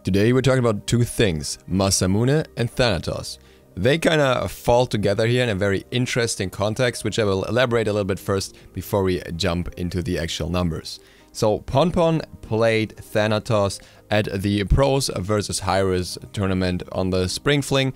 Today we're talking about two things, Masamune and Thanatos. They kinda fall together here in a very interesting context, which I will elaborate a little bit first before we jump into the actual numbers. So Ponpon played Thanatos at the Pros vs HiRez tournament on the Spring Fling.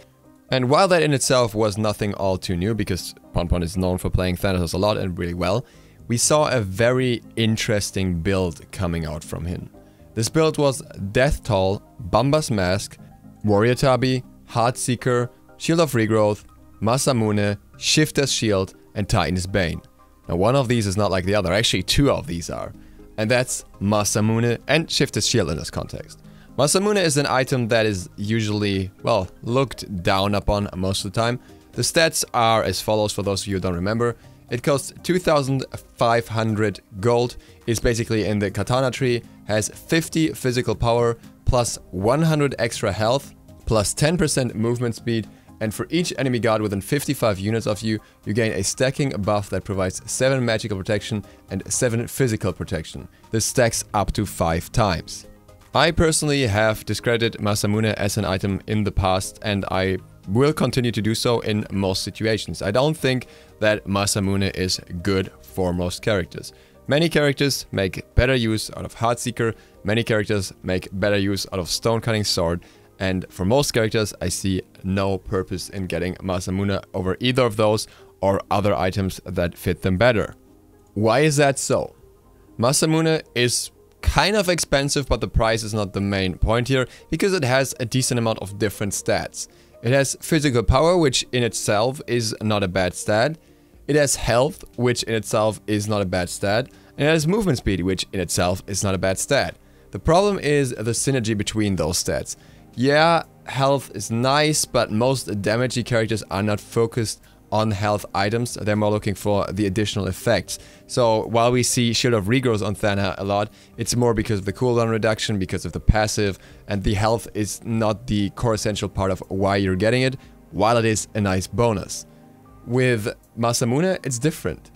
And while that in itself was nothing all too new, because Ponpon is known for playing Thanatos a lot and really well, we saw a very interesting build coming out from him. This build was Death Toll, Bamba's Mask, Warrior Tabi, Heartseeker, Shield of Regrowth, Masamune, Shifter's Shield, and Titan's Bane. Now one of these is not like the other, actually two of these are. And that's Masamune and Shifter's Shield in this context. Masamune is an item that is usually, well, looked down upon most of the time. The stats are as follows for those of you who don't remember. It costs 2,500 gold, is basically in the katana tree, has 50 physical power, plus 100 extra health, plus 10% movement speed, and for each enemy guard within 55 units of you, you gain a stacking buff that provides 7 magical protection and 7 physical protection. This stacks up to 5 times. I personally have discredited Masamune as an item in the past, and I will continue to do so in most situations. I don't think that Masamune is good for most characters. Many characters make better use out of Heartseeker, many characters make better use out of Stone-Cutting Sword, and for most characters I see no purpose in getting Masamune over either of those or other items that fit them better. Why is that so? Masamune is kind of expensive, but the price is not the main point here, because it has a decent amount of different stats. It has physical power, which in itself is not a bad stat. It has health, which in itself is not a bad stat. And it has movement speed, which in itself is not a bad stat. The problem is the synergy between those stats. Yeah, health is nice, but most damagey characters are not focused on health items. They're more looking for the additional effects. So while we see Shield of Regrowth on Thana a lot, it's more because of the cooldown reduction, because of the passive, and the health is not the core essential part of why you're getting it, while it is a nice bonus. With Masamune, it's different.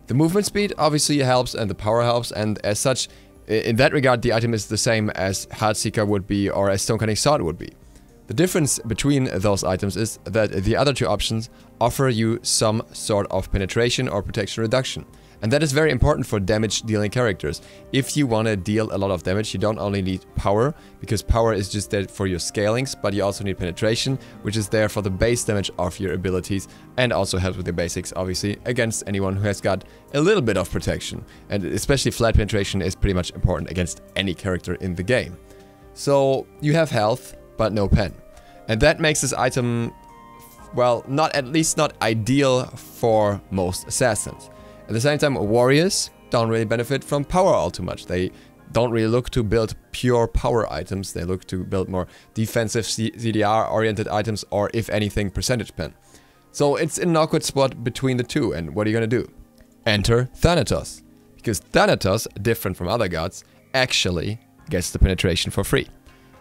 The movement speed obviously helps and the power helps, and as such, in that regard, the item is the same as Heartseeker would be or as Stone-Cutting Sword would be. The difference between those items is that the other two options offer you some sort of penetration or protection reduction. And that is very important for damage dealing characters. If you want to deal a lot of damage, you don't only need power, because power is just there for your scalings, but you also need penetration, which is there for the base damage of your abilities and also helps with the basics, obviously, against anyone who has got a little bit of protection. And especially flat penetration is pretty much important against any character in the game. So you have health, but no pen. And that makes this item, well, at least not ideal for most assassins. At the same time, warriors don't really benefit from power all too much. They don't really look to build pure power items. They look to build more defensive ZDR-oriented items, or if anything, percentage pen. So it's an awkward spot between the two, and what are you gonna do? Enter Thanatos. Because Thanatos, different from other gods, actually gets the penetration for free.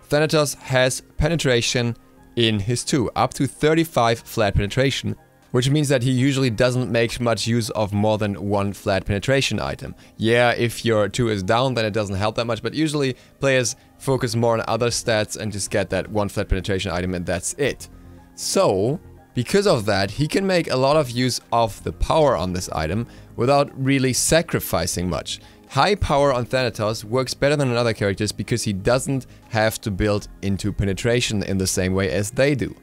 Thanatos has penetration in his 2, up to 35 flat penetration, which means that he usually doesn't make much use of more than one flat penetration item. Yeah, if your 2 is down, then it doesn't help that much, but usually players focus more on other stats and just get that one flat penetration item and that's it. So, because of that, he can make a lot of use of the power on this item without really sacrificing much. High power on Thanatos works better than on other characters because he doesn't have to build into penetration in the same way as they do.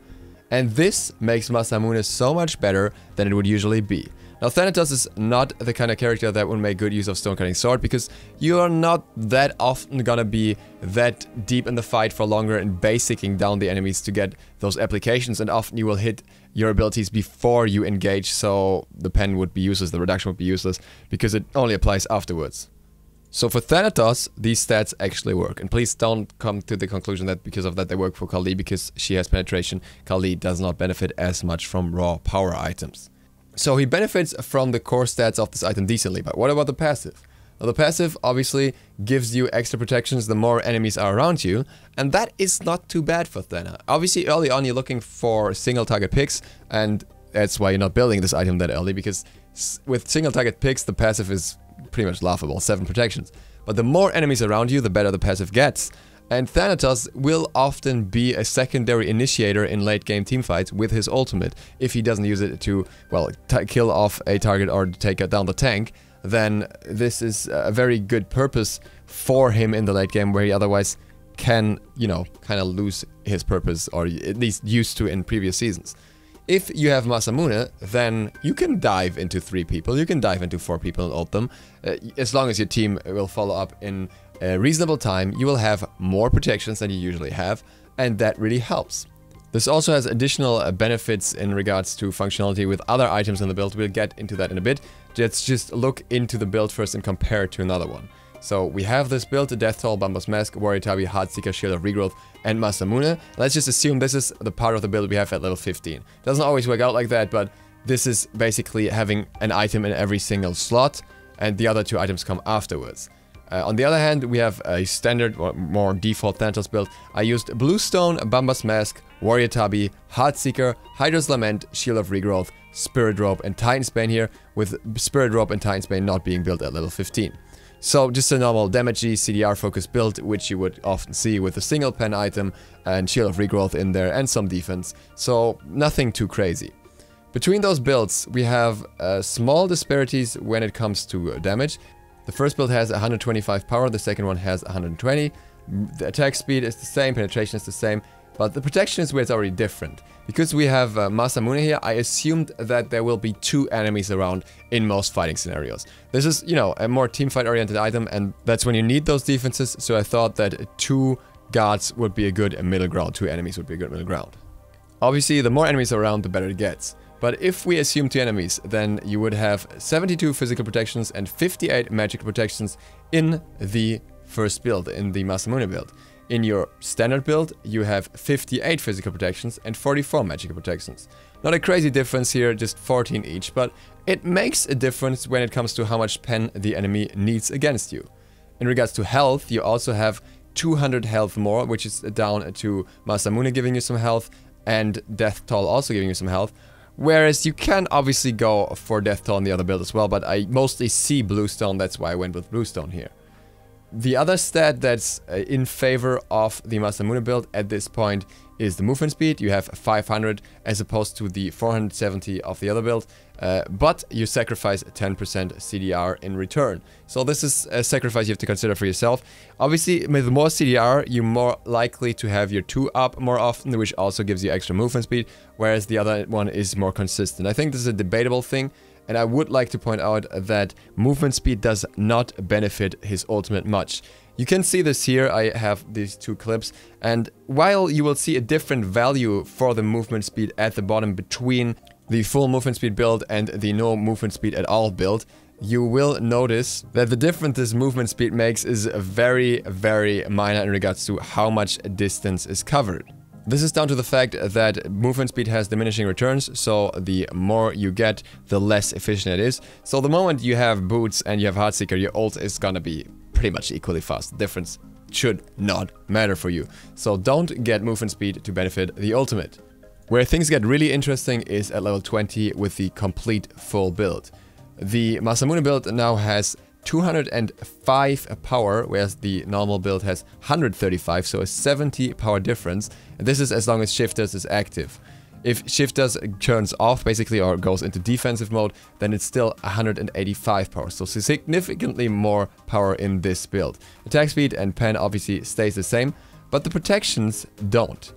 And this makes Masamune so much better than it would usually be. Now Thanatos is not the kind of character that would make good use of Stone-Cutting Sword, because you are not that often gonna be that deep in the fight for longer and basicking down the enemies to get those applications, and often you will hit your abilities before you engage, so the pen would be useless, the reduction would be useless, because it only applies afterwards. So for Thanatos, these stats actually work. And please don't come to the conclusion that because of that they work for Kali, because she has penetration. Kali does not benefit as much from raw power items. So he benefits from the core stats of this item decently, but what about the passive? Now the passive obviously gives you extra protections the more enemies are around you, and that is not too bad for Thana. Obviously early on you're looking for single target picks, and that's why you're not building this item that early, because with single target picks the passive is pretty much laughable, 7 protections. But the more enemies around you, the better the passive gets. And Thanatos will often be a secondary initiator in late game teamfights with his ultimate. If he doesn't use it to, well, kill off a target or take down the tank, then this is a very good purpose for him in the late game, where he otherwise can, you know, kind of lose his purpose, or at least used to in previous seasons. If you have Masamune, then you can dive into 3 people, you can dive into 4 people and ult them. As long as your team will follow up in a reasonable time, you will have more protections than you usually have, and that really helps. This also has additional benefits in regards to functionality with other items in the build. We'll get into that in a bit. Let's just look into the build first and compare it to another one. So we have this build, the Death Toll, Bambas Mask, Warrior Tabi, Heartseeker, Shield of Regrowth, and Masamune. Let's just assume this is the part of the build we have at level 15. Doesn't always work out like that, but this is basically having an item in every single slot, and the other 2 items come afterwards. On the other hand, we have a standard, or more default Thanatos build. I used Bluestone, Bambas Mask, Warrior Tabi, Heartseeker, Hydra's Lament, Shield of Regrowth, Spirit Rope, and Titan's Bane here, with Spirit Rope and Titan's Bane not being built at level 15. So just a normal damagey CDR focused build, which you would often see with a single pen item and Shield of Regrowth in there and some defense. So nothing too crazy. Between those builds, we have small disparities when it comes to damage. The first build has 125 power, the second one has 120. The attack speed is the same, penetration is the same, but the protection is where it's already different. Because we have Masamune here, I assumed that there will be 2 enemies around in most fighting scenarios. This is, you know, a more teamfight oriented item, and that's when you need those defenses, so I thought that 2 guards would be a good middle ground, 2 enemies would be a good middle ground. Obviously, the more enemies around, the better it gets. But if we assume 2 enemies, then you would have 72 physical protections and 58 magical protections in the first build, in the Masamune build. In your standard build, you have 58 physical protections and 44 magical protections. Not a crazy difference here, just 14 each, but it makes a difference when it comes to how much pen the enemy needs against you. In regards to health, you also have 200 health more, which is down to Masamune giving you some health and Death Toll also giving you some health. Whereas you can obviously go for Death Toll on the other build as well, but I mostly see Bluestone, that's why I went with Bluestone here. The other stat that's in favor of the Masamune build at this point is the movement speed. You have 500 as opposed to the 470 of the other build, but you sacrifice 10% CDR in return. So this is a sacrifice you have to consider for yourself. Obviously, with more CDR, you're more likely to have your 2 up more often, which also gives you extra movement speed, whereas the other one is more consistent. I think this is a debatable thing. And I would like to point out that movement speed does not benefit his ultimate much. You can see this here, I have these 2 clips, and while you will see a different value for the movement speed at the bottom between the full movement speed build and the no movement speed at all build, you will notice that the difference this movement speed makes is very, very minor in regards to how much distance is covered. This is down to the fact that movement speed has diminishing returns, so the more you get, the less efficient it is. So the moment you have boots and you have Heartseeker, your ult is gonna be pretty much equally fast. The difference should not matter for you. So don't get movement speed to benefit the ultimate. Where things get really interesting is at level 20 with the complete full build. The Masamune build now has 205 power, whereas the normal build has 135, so a 70 power difference. And this is as long as Shifters is active. If Shifters turns off, basically, or goes into defensive mode, then it's still 185 power, so significantly more power in this build. Attack speed and pen obviously stays the same, but the protections don't.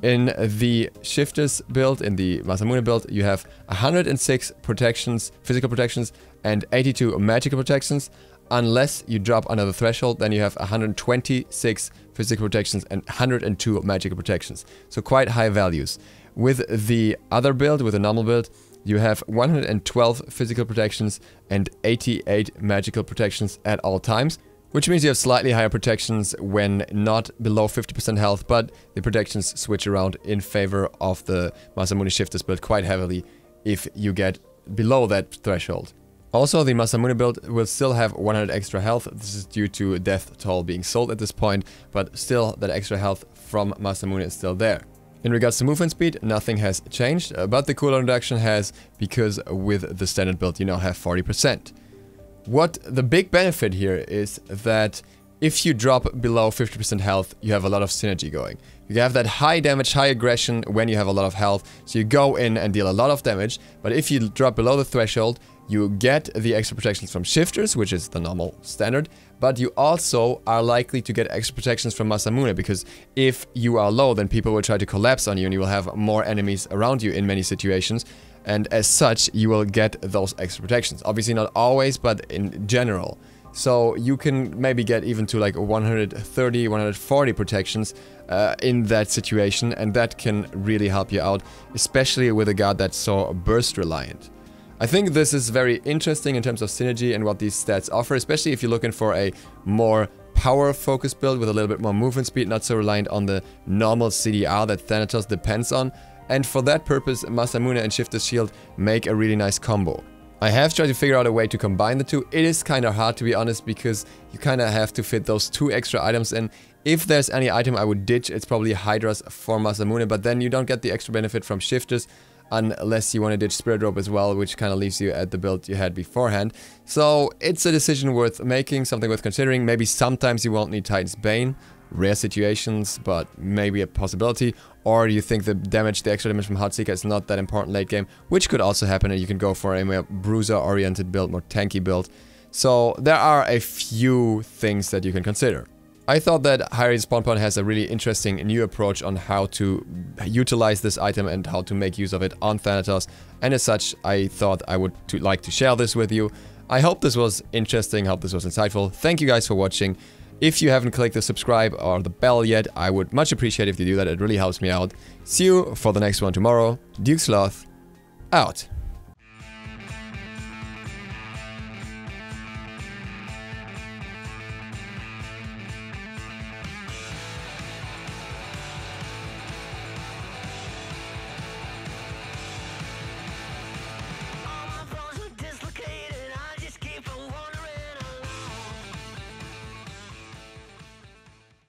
In the Shifters build, in the Masamune build, you have 106 protections, physical protections, and 82 magical protections. Unless you drop under the threshold, then you have 126 physical protections and 102 magical protections. So quite high values. With the other build, with the normal build, you have 112 physical protections and 88 magical protections at all times. Which means you have slightly higher protections when not below 50% health, but the protections switch around in favor of the Masamune Shifters build quite heavily if you get below that threshold. Also, the Masamune build will still have 100 extra health. This is due to Death Toll being sold at this point, but still that extra health from Masamune is still there. In regards to movement speed, nothing has changed, but the cooldown reduction has, because with the standard build you now have 40%. What the big benefit here is that if you drop below 50% health, you have a lot of synergy going. You have that high damage, high aggression when you have a lot of health, so you go in and deal a lot of damage, but if you drop below the threshold, you get the extra protections from shifters, which is the normal standard, but you also are likely to get extra protections from Masamune, because if you are low, then people will try to collapse on you and you will have more enemies around you in many situations, and as such, you will get those extra protections. Obviously not always, but in general. So you can maybe get even to like 130, 140 protections in that situation, and that can really help you out, especially with a guard that's so burst reliant. I think this is very interesting in terms of synergy and what these stats offer, especially if you're looking for a more power-focused build with a little bit more movement speed, not so reliant on the normal CDR that Thanatos depends on. And for that purpose, Masamune and Shifter's Shield make a really nice combo. I have tried to figure out a way to combine the two. It is kind of hard, to be honest, because you kind of have to fit those two extra items in. If there's any item I would ditch, it's probably HiRez for Masamune, but then you don't get the extra benefit from Shifters unless you want to ditch Spirit Rope as well, which kind of leaves you at the build you had beforehand. So it's a decision worth making, something worth considering. Maybe sometimes you won't need Titan's Bane, rare situations, but maybe a possibility. Or you think the extra damage from Heartseeker is not that important late game, which could also happen, and you can go for a more bruiser-oriented build, more tanky build. So there are a few things that you can consider. I thought that HiRezPonpon has a really interesting new approach on how to utilize this item and how to make use of it on Thanatos, and as such, I thought I would like to share this with you. I hope this was interesting, hope this was insightful. Thank you guys for watching. If you haven't clicked the subscribe or the bell yet, I would much appreciate if you do that. It really helps me out. See you for the next one tomorrow. Duke Sloth, out.